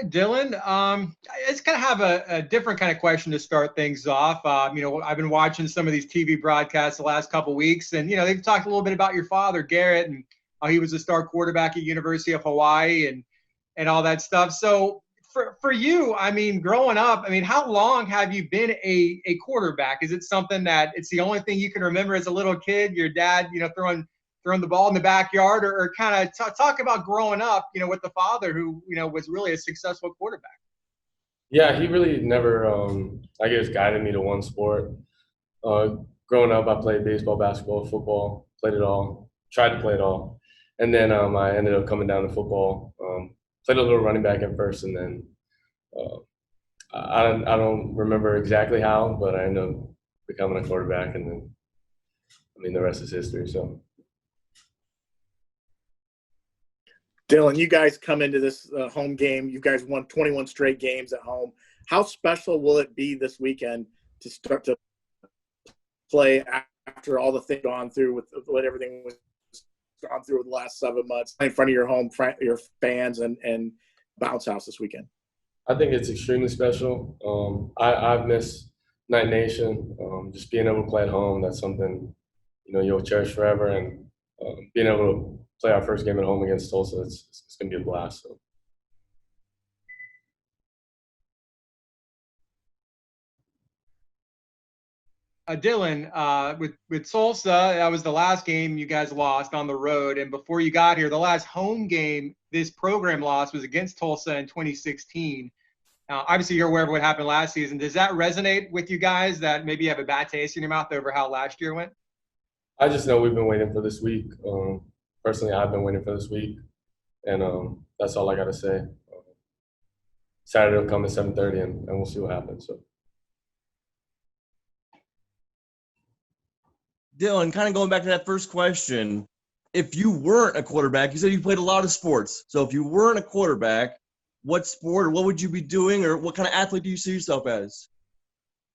Dylan, I just kind of have a different kind of question to start things off. I've been watching some of these TV broadcasts the last couple of weeks, and they've talked a little bit about your father, Garrett, and how he was a star quarterback at University of Hawaii and all that stuff. So for you, I mean, growing up, I mean, how long have you been a quarterback? Is it something that it's the only thing you can remember as a little kid? Your dad, throwing the ball in the backyard, or kind of talk about growing up, with the father who, was really a successful quarterback. Yeah, he really never, I guess, guided me to one sport. Uh, Growing up, I played baseball, basketball, football, played it all, tried to play it all. And then I ended up coming down to football. Played a little running back at first, and then uh, I don't remember exactly how, but I ended up becoming a quarterback, and then, I mean, the rest is history. So. Dylan, you guys come into this home game. You guys won 21 straight games at home. How special will it be this weekend to start to play after all the things gone through with what everything was gone through with the last 7 months in front of your fans and bounce house this weekend? I think it's extremely special. I've missed Night Nation. Just being able to play at home, that's something, you'll cherish forever. And being able to play our first game at home against Tulsa, it's going to be a blast. So. Dylan, with Tulsa, that was the last game you guys lost on the road. And before you got here, the last home game this program lost was against Tulsa in 2016. Now, obviously, you're aware of what happened last season. Does that resonate with you guys that maybe you have a bad taste in your mouth over how last year went? I just know we've been waiting for this week. Personally, I've been waiting for this week, and that's all I got to say. Saturday will come at 7:30, and we'll see what happens. So. Dylan, kind of going back to that first question, if you weren't a quarterback, you said you played a lot of sports. So if you weren't a quarterback, what sport or what would you be doing, or what kind of athlete do you see yourself as?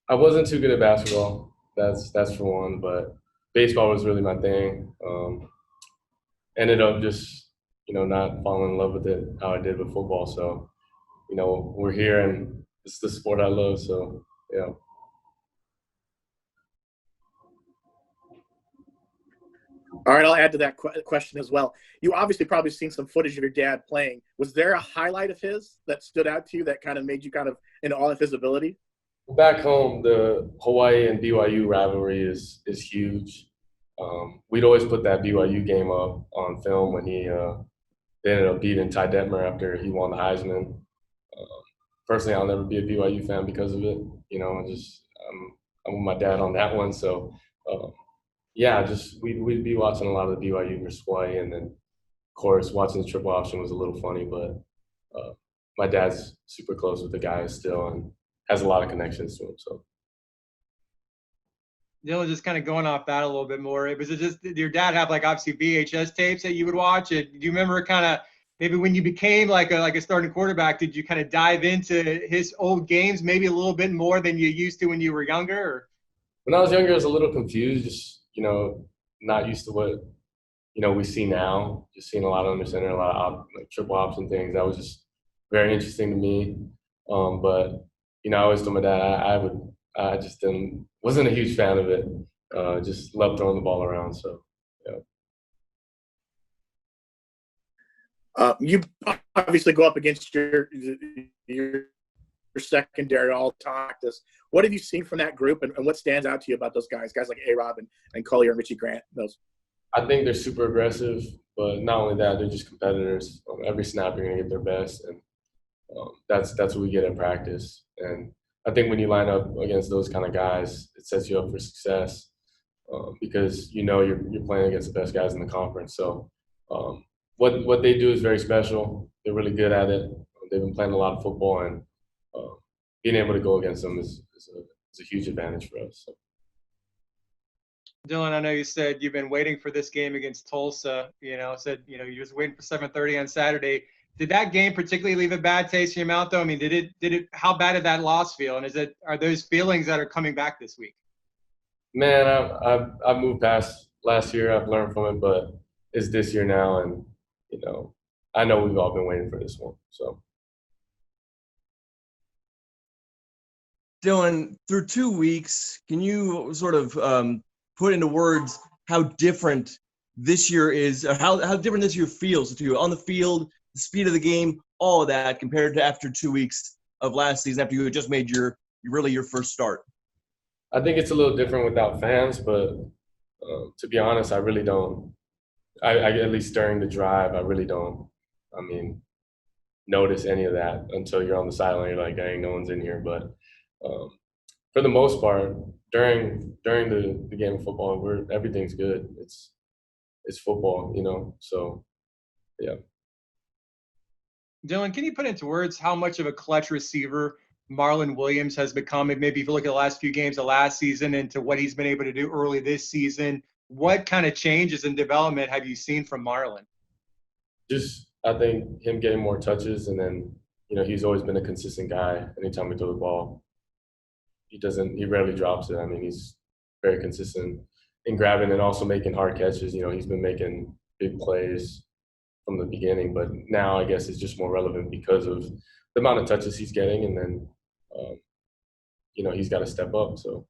I wasn't too good at basketball. That's for one, but baseball was really my thing. Ended up just not falling in love with it how I did with football. So we're here and it's the sport I love. So yeah. All right, I'll add to that question as well. You obviously probably seen some footage of your dad playing. Was there a highlight of his that stood out to you that kind of made you kind of in awe of his ability? Back home, the Hawaii and BYU rivalry is huge. We'd always put that BYU game up on film when they ended up beating Ty Detmer after he won the Heisman. Personally, I'll never be a BYU fan because of it. I'm with my dad on that one. So, yeah, just we'd be watching a lot of the BYU versus Hawaii, and then of course watching the triple option was a little funny. But my dad's super close with the guys still and has a lot of connections to him. So. Dylan, just kind of going off that a little bit more. Was it just did your dad have like obviously VHS tapes that you would watch? Do you remember kind of maybe when you became like a starting quarterback, did you kind of dive into his old games maybe a little bit more than you used to when you were younger? Or? When I was younger, I was a little confused, just not used to what we see now. Just seeing a lot of under center, a lot of like triple option things. That was just very interesting to me. But I always told my dad I just wasn't a huge fan of it. Just loved throwing the ball around. So, yeah. You obviously go up against your secondary all the time. What have you seen from that group, and what stands out to you about those guys like A-Rob and Collier and Richie Grant? Those. I think they're super aggressive, but not only that, they're just competitors. Every snap, you're gonna get their best, and that's what we get in practice. And I think when you line up against those kind of guys, it sets you up for success because you're playing against the best guys in the conference. So what they do is very special. They're really good at it. They've been playing a lot of football, and being able to go against them is a huge advantage for us. So. Dylan, I know you said you've been waiting for this game against Tulsa. You're just waiting for 7:30 on Saturday. Did that game particularly leave a bad taste in your mouth, though? I mean, did it? How bad did that loss feel? And are those feelings that are coming back this week? Man, I've moved past last year. I've learned from it, but it's this year now, and I know we've all been waiting for this one. So. Dylan, through 2 weeks, can you sort of put into words how different this year is, or how different this year feels to you on the field, the speed of the game, all of that compared to after 2 weeks of last season after you had just made your first start? I think it's a little different without fans, but to be honest, I really don't. I at least during the drive, I really don't. I mean, notice any of that until you're on the sideline. You're like, dang, no one's in here. But for the most part, during the game of football, everything's good. It's football, you know. So yeah. Dylan, can you put into words how much of a clutch receiver Marlon Williams has become? And maybe if you look at the last few games of last season and to what he's been able to do early this season, what kind of changes in development have you seen from Marlon? Just, I think him getting more touches, and then, you know, he's always been a consistent guy. Anytime we throw the ball, he rarely drops it. I mean, he's very consistent in grabbing and also making hard catches. You know, he's been making big plays from the beginning, but now I guess it's just more relevant because of the amount of touches he's getting, and then, you know, he's got to step up. So